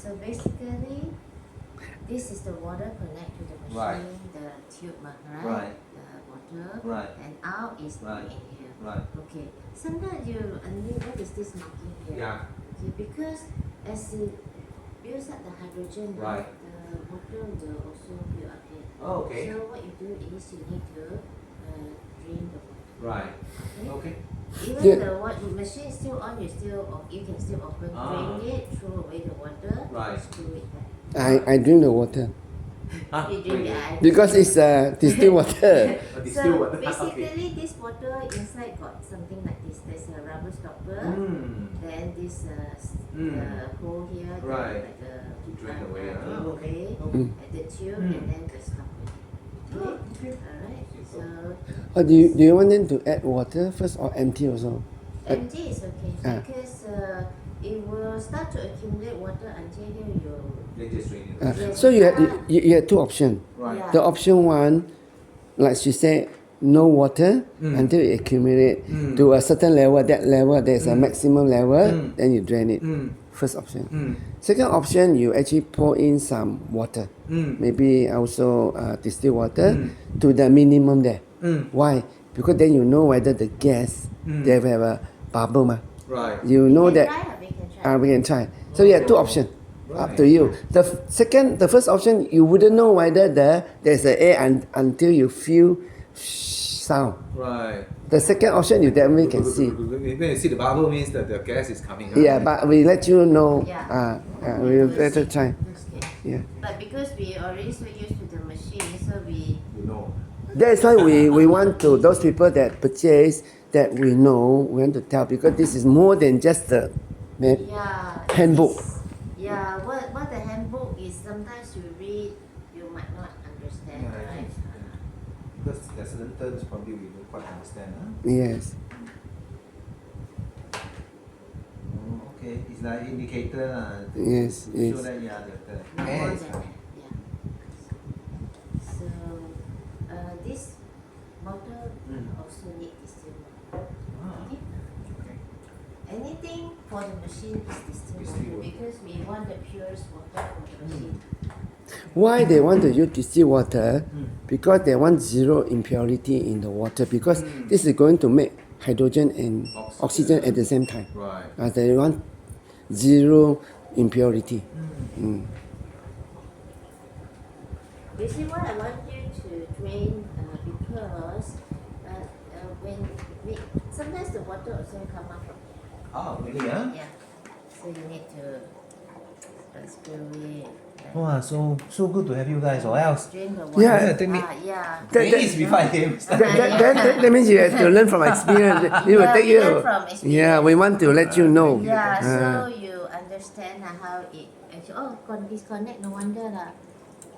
So basically, this is the water connect to the machine, Right. the tube, right? Right. The water, Right. and out is Right. in here. Right. Okay. Sometimes you what is this marking here? Yeah. Okay, because as it builds up the hydrogen, Right. the water will also build up here. Oh, okay. So what you do is you need to drain the water. Right. Okay. Okay. Even Yeah. the machine is still on, you can still open, Ah. drain it, throw away the water, Right. screw it back. I drink the water Huh? You drink the ice. because it's distilled water. Distilled So water. basically, this water inside got something like this. There's a rubber stopper. Then this the hole here, Right. like the To drain away, drain ah, away Mm. at the tube, and then the stopper. Okay. Alright. So Or do you want them to add water first or empty also? empty is okay Ah. because it will start to accumulate water until here you. They just drain it. Yes. So you had two options. Right. Yeah. The option one, like she said, no water until it accumulate to a certain level. That level there's a maximum level. Then you drain it. First option. Second option, you actually pour in some water. Maybe also distilled water to the minimum there. Why? Because then you know whether the gas they have a bubble. Right. You know We can that. try, we can try. We can try. So you have two options. Up to you. The first option, you wouldn't know whether there's a air until you feel sound. Right. The second option, you definitely can see. When you see the bubble means that the gas is coming out. Yeah, but we let you know. Yeah. We will better see. try. Okay. Yeah. But because we already so used to the machine, so we You know. That's why we want to those people that purchase that we know we want to tell because this is more than just the handbook. Yeah, what the handbook is sometimes you read you might not understand, Yeah, I right? think, because there's certain terms probably we don't quite understand. Huh? Yes. Oh, okay. It's like indicator Yes, to yes. show that yeah, the Not air more is than coming. that, yeah. So this motor also need distilled water. Ah, Okay? okay. Anything for the machine is distilled Distilled water water. because we want the purest water for the machine. Why they want to use distilled water? Because they want zero impurity in the water. Because this is going to make hydrogen and oxygen at the same time. Right. They want zero impurity. You see why I want you to drain because when sometimes the water also come out from Oh, really? Huh? yeah. So you need to screw it. Wow, so good to have you guys, or else. Drain the water. Yeah, yeah. Days before I came. That means you have to learn from experience. It will Yeah, take we you. learn from experience. Yeah, we want to let you know. Yeah, so you understand how it actually disconnect, no wonder lah.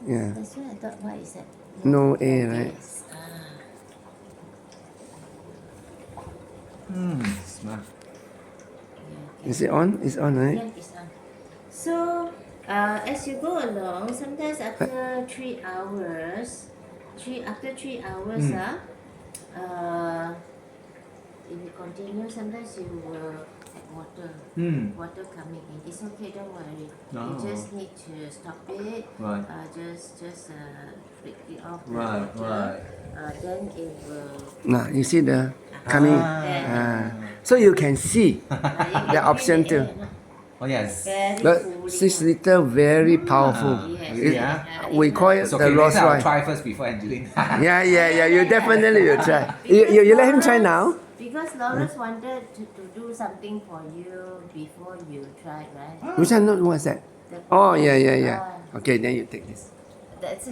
Yeah. That's why I thought what is that? No air, right? Yes. Smart. Yeah, Is it on? It's on, right? yeah, it's on. So as you go along, sometimes after 3 hours, after 3 hours, if you continue, sometimes you will add water. Water coming in. It's okay, don't worry. No. You just need to stop it. Right. Just flick it off the Right, water. Then it will. Nah, you see the coming. So you can see the option too. Oh yes. Very But cooling. 6 liter very powerful. Yes. It- Yeah. we call it It's the okay. Rolls Next time I'll Royce. try first before Angeline. Yeah. You definitely will try. You let him try now. Because Lawrence wanted to do something for you before you try, right? Which one? What's that? The- Oh yeah. Okay, then you take this. That's